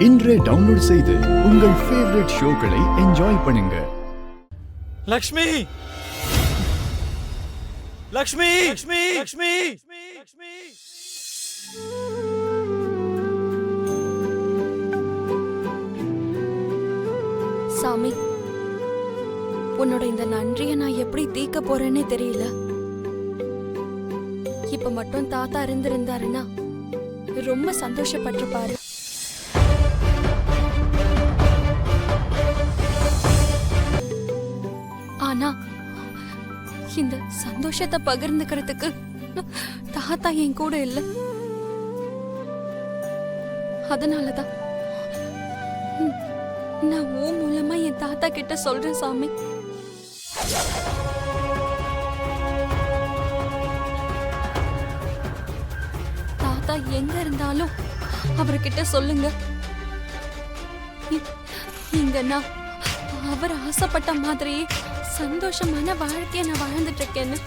இன்றே டவுன்லோட் செய்து உங்கள் ஃபேவரட் ஷோக்களை என்ஜாய் பண்ணுங்க. லக்ஷ்மி லக்ஷ்மி லக்ஷ்மி லக்ஷ்மி லக்ஷ்மி சாமி, உன்னோட இந்த நன்றியை நான் எப்படி தீர்க்க போறேன்னே தெரியல. இப்ப மட்டும் தாத்தா இருந்திருந்தாருன்னா ரொம்ப சந்தோஷப்பட்டிருப்பாரு. ஆனா இந்த சந்தோஷத்தை பகிர்ந்துக்கிறதுக்கு தாத்தா என் கூட இல்ல. அதனாலதான் நான் உன் மூலமா என் தாத்தா கிட்ட சொல்றேன் சாமி. தாத்தா எங்க இருந்தாலும் அவர்கிட்ட சொல்லுங்க, இங்க நான் அவர் ஆசைப்பட்ட மாதிரியே சந்தோஷமான வாழ்க்கைய நான் வாழ்ந்துட்டு இருக்கேன்னு.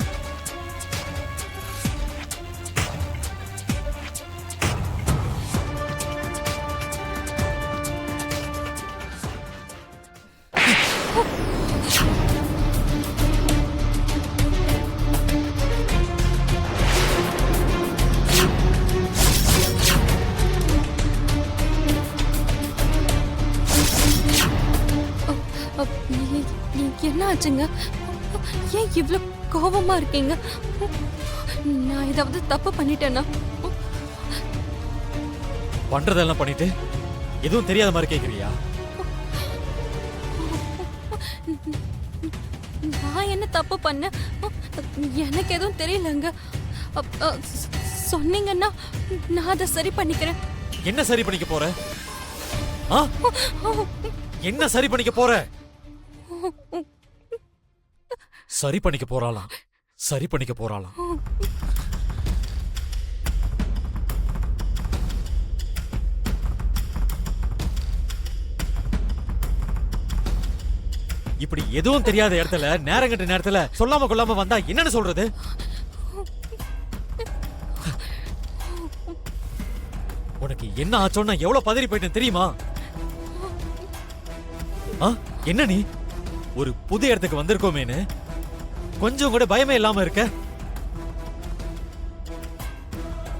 என்ன ஆச்சுங்க? ஏன் இவ்வளவு கோபமா இருக்கீங்க? நான் ஏதாவது தப்பு பண்ணிட்டேனா? பண்றதெல்லாம் பண்ணிட்டு எதுவும் தெரியாத மாதிரி கேக்குறியா? நான் என்ன தப்பு பண்ண? எனக்கு எதுவும் தெரியலங்க. சொன்னீங்கன்னா நான் அதை சரி பண்ணிக்கிறேன். என்ன சரி பண்ணிக்க போற? என்ன சரி பண்ணிக்க போற? சரி பண்ணிக்க போறாளாம், சரி பண்ணிக்க போறாளாம். இப்படி எதுவும் தெரியாத இடத்துல நேரங்கட்ட நேரத்துல சொல்லாம கொள்ளாம வந்தா என்னன்னு சொல்றது? உனக்கு என்ன ஆச்சோன்னா எவ்வளவு பதறி போயிட்டேன் தெரியுமா? என்ன நீ ஒரு புது இடத்துக்கு வந்திருக்கோமேனு கொஞ்சம் கூட பயமே இல்லாம இருக்க?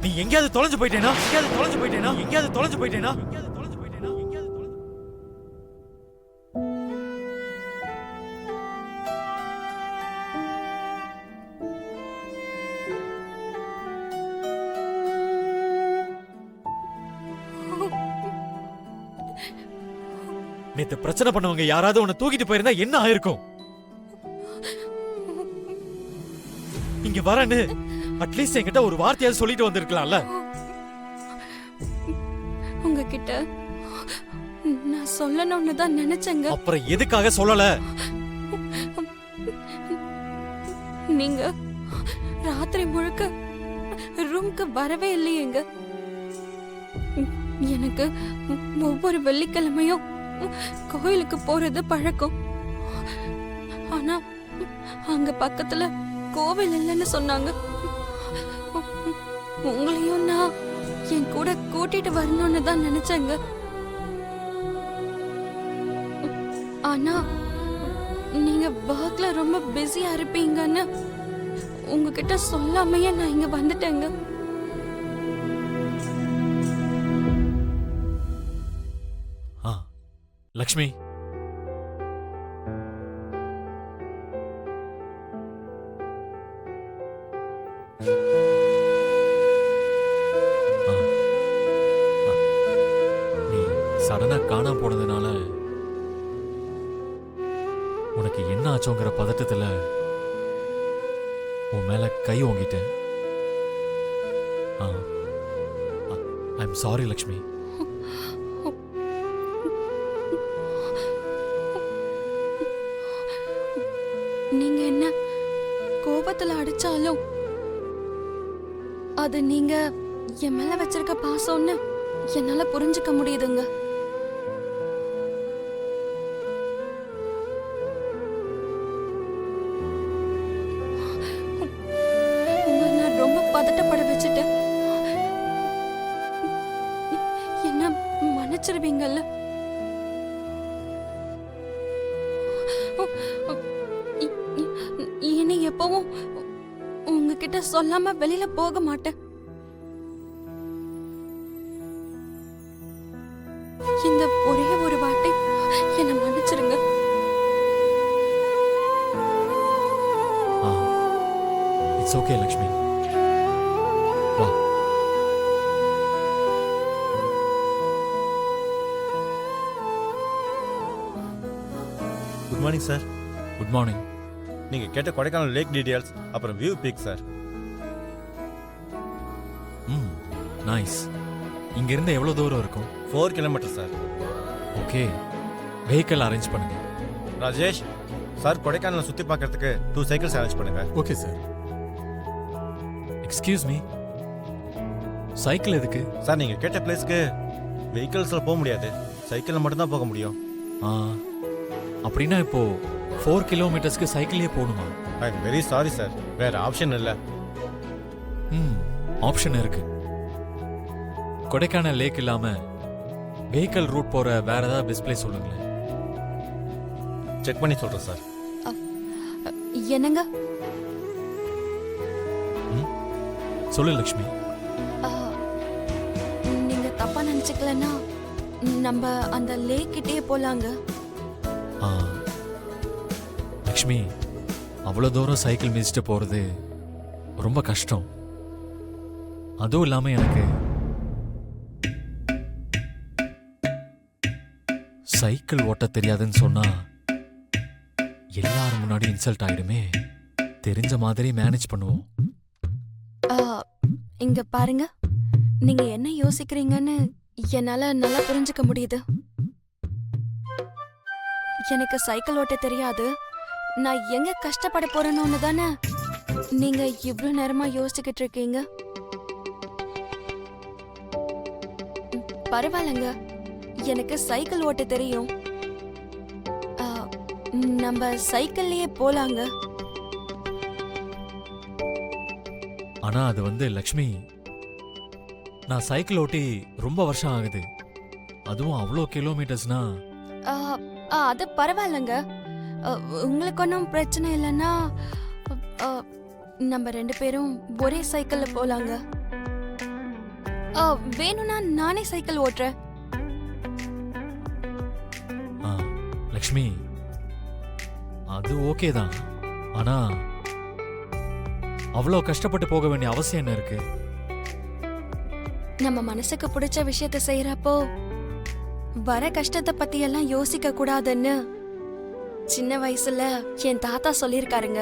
நீ எங்கேயாவது தொலைஞ்சு போயிட்டேனா? எங்கேயாவது தொலைஞ்சு போயிட்டேனா? எங்கேயாவது தொலைஞ்சு போயிட்டேனா? நேத்து பிரச்சனை பண்ணவங்க யாராவது உன்னை தூக்கிட்டு போயிருந்தா என்ன ஆயிருக்கும்? இங்க வரேன்னு அட்லீஸ்ட் என்கிட்ட ஒரு வார்த்தையாவது சொல்லிட்டு வந்திருக்கலாம்ல. உங்ககிட்ட நான் சொல்லணும்னு தான் நினைச்சேங்க. அப்புறம் எதுக்காக சொல்லல? நீங்க ராத்திரி முழுக்க ரூம்க்கு வரவே இல்லையேங்க. எனக்கு ஒவ்வொரு வெள்ளிக்கிழமையும் கோயிலுக்கு போறது பழக்கம். ஆனா அங்க பக்கத்துல கோவில் இல்லைன்னு சொன்னாங்க. உங்களையும் நான் என் கூட கூட்டிட்டு வரணும்னு தான் நினைச்சேங்க. ஆனா நீங்க ஒர்க்ல ரொம்ப பிஸியா இருப்பீங்கன்னு உங்ககிட்ட சொல்லாமையே நான் இங்க வந்துட்டேங்க. லக்ஷ்மி, நீ சடனா காணாம போனதுனால உனக்கு என்ன ஆச்சோங்கிற பதட்டத்துல உன் மேல கை ஓங்கிட்டேன். I'm sorry Lakshmi. நீங்க என்ன கோபத்துல அடிச்சாலும் அது நீங்க என் மேல வச்சிருக்க பாசம்னு என்னால புரிஞ்சுக்க முடியுதுங்க. நான் ரொம்ப பதட்டப்பட வச்சுட்டேன். என்ன மன்னிச்சிருவீங்கல்ல? இனி எப்பவும் உங்ககிட்ட சொல்லாம வெளியில போக மாட்டேன். இந்த ஒரே ஒரு வாட்டி என்ன மன்னிச்சிருங்க. It's okay Lakshmi. வா. Good morning sir. Good morning. நீங்க கேட்ட கொடைக்கானல் லேக் டீடைல்ஸ் அப்புறம் வியூ பிக் சார். நைஸ். இங்க இருந்து எவ்வளவு தூரம் இருக்கும்? 4 kilometre sir. Okay, vehicle arrange பண்ணுங்க. ராஜேஷ் சார், கொடைக்கானலை சுத்தி பார்க்கறதுக்கு 2 சைக்கிள்ஸ் அரேஞ்ச் பண்ணுங்க. Okay sir. Excuse me, cycle எதுக்கு? சார், நீங்க கேட்ட பிளேஸ்க்கு வெஹிக்கிள்ஸ்ல போக முடியாது, சைக்கிள்ல மட்டும் தான் போக முடியும். அப்படின்னா இப்போ 4 கிலோமீட்டர்ஸ்க்கு சைக்கிளே போகணுமா? I am very sorry sir, வேற ஆப்ஷன் இல்லை. ஆப்ஷன் இருக்கு. கொடைக்கானல் லேக் இல்லாம வெஹிக்கிள் ரூட் போற வேற ஏதாவது பெஸ்ட் பிளேஸ் சொல்லுங்களேன். செக் பண்ணி சொல்றேன் சார். என்னங்க? சொல்லு லக்ஷ்மி. நீங்க தப்பா நினைச்சுக்கலன்னா நம்ம அந்த லேக் கிட்டே போலாங்க. லக்ஷ்மி, அவ்வளோ தூரம் சைக்கிள் மிதிச்சுட்டு போறது ரொம்ப கஷ்டம். அதுவும் இல்லாம எனக்கு சைக்கிள் ஓட்ட தெரியாதுன்னு சொன்னா எல்லாரும் முன்னாடி இன்சல்ட் ஆயிடுமே. தெரிஞ்ச மாதிரி மேனேஜ் பண்ணுவோம். இங்க பாருங்க, நீங்க என்ன யோசிக்கிறீங்கன்னு என்னால நல்லா புரிஞ்சுக்க முடியுது. எனக்கு சைக்கிள் ஓட்ட தெரியாது, நான் எங்க கஷ்டப்பட போறேன்னு தானே நீங்க இவ்வளவு நேரமா யோசிச்சுக்கிட்டு இருக்கீங்க. பரவாயில்லங்க, எனக்கு சைக்கிள் ஓட்ட தெரியும். நம்ம சைக்கிள்லயே போலாங்க. ஆனா அது லக்ஷ்மி, நான் சைக்கிள் ஓட்டி ரொம்ப வருஷம் ஆகுது. அதுவும் அவ்வளோ கிலோமீட்டர்ஸ்னா. அது பரவாயில்லங்க, உங்களுக்கு ஒன்றும் பிரச்சனை இல்லைன்னா நம்ம 2 பேரும் ஒரே சைக்கிள்ல போலாங்க. வேணும்னா நானே சைக்கிள் ஓட்டுறேன். லக்ஷ்மி, அது ஓகே தான். ஆனா அவ்வளோ கஷ்டப்பட்டு போக வேண்டிய அவசியம் என்ன இருக்கு? நம்ம மனசுக்கு பிடிச்ச விஷயத்த செய்யறப்போ வர கஷ்டத்தை பத்தி எல்லாம் யோசிக்க கூடாதுன்னு சின்ன வயசுல என் தாத்தா சொல்லியிருக்காருங்க.